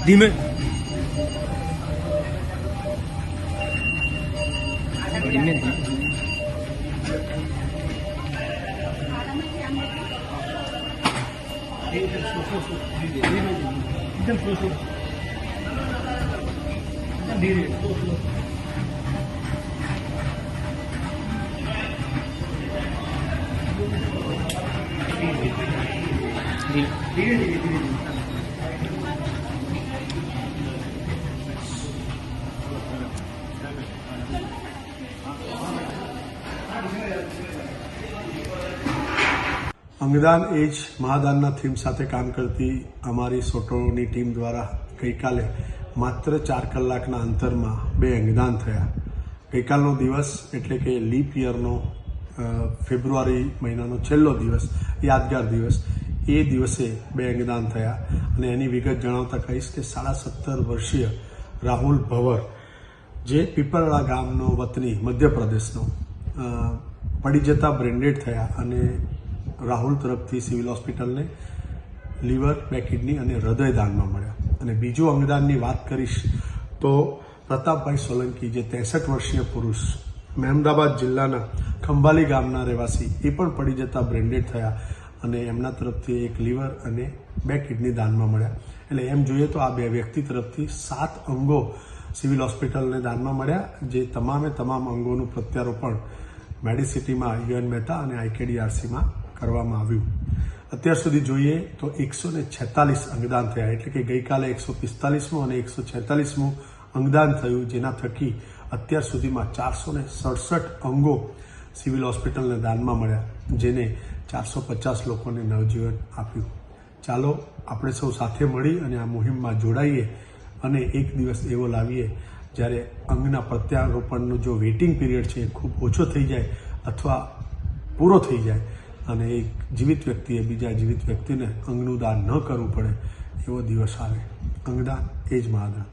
ધીમે ધીમે અંગદાન એ જ મહાદાનના થીમ સાથે કામ કરતી અમારી સોટોની ટીમ દ્વારા ગઈકાલે માત્ર 4 કલાકના અંતરમાં 2 અંગદાન થયા. ગઈકાલનો દિવસ એટલે કે લીપ યરનો ફેબ્રુઆરી મહિનાનો છેલ્લો દિવસ, યાદગાર દિવસ, એ દિવસે 2 અંગદાન થયા. અને એની વિગત જણાવતા કહીશ કે 17.5 વર્ષીય રાહુલ ભવર, જે પીપળા ગામનો વતની મધ્યપ્રદેશનો, પડી જતા બ્રેન્ડેડ થયા અને રાહુલ તરફથી સિવિલ હોસ્પિટલને લીવર, 2 કિડની અને હૃદય દાનમાં મળ્યા. અને બીજું અંગદાનની વાત કરીશ તો પ્રતાપભાઈ સોલંકી, જે 63 વર્ષીય પુરુષ, મહેમદાબાદ જિલ્લાના ખંભાલી ગામના રહેવાસી, એ પણ પડી જતા બ્રેન્ડેડ થયા અને એમના તરફથી 1 લીવર અને 2 કિડની દાનમાં મળ્યા. એટલે એમ જોઈએ તો આ 2 વ્યક્તિ તરફથી 7 અંગો સિવિલ હોસ્પિટલને દાનમાં મળ્યા, જે તમામ અંગોનું પ્રત્યારોપણ મેડિસિટીમાં યુએન મહેતા અને આઈકેડીઆરસીમાં કરવામાં આવ્યું. અત્યાર સુધી જોઈએ તો 146 અંગદાન થયા, એટલે કે ગઈકાલે 145મું અને 146મું અંગદાન થયું, જેના થકી અત્યાર સુધીમાં 467 અંગો સિવિલ હોસ્પિટલને દાનમાં મળ્યા, જેને 450 લોકોને નવજીવન આપ્યું. ચાલો આપણે સૌ સાથે મળી અને આ મુહિમમાં જોડાઈએ અને એક દિવસ એવો લાવીએ જ્યારે અંગના પ્રત્યારોપણનો જો વેઇટિંગ પીરિયડ છે એ ખૂબ ઓછો થઈ જાય અથવા પૂરો થઈ જાય અને એક જીવિત વ્યક્તિએ બીજા જીવિત વ્યક્તિને અંગનું દાન ન કરવું પડે એવો દિવસ આવે. અંગદાન એ જ મહાદાન.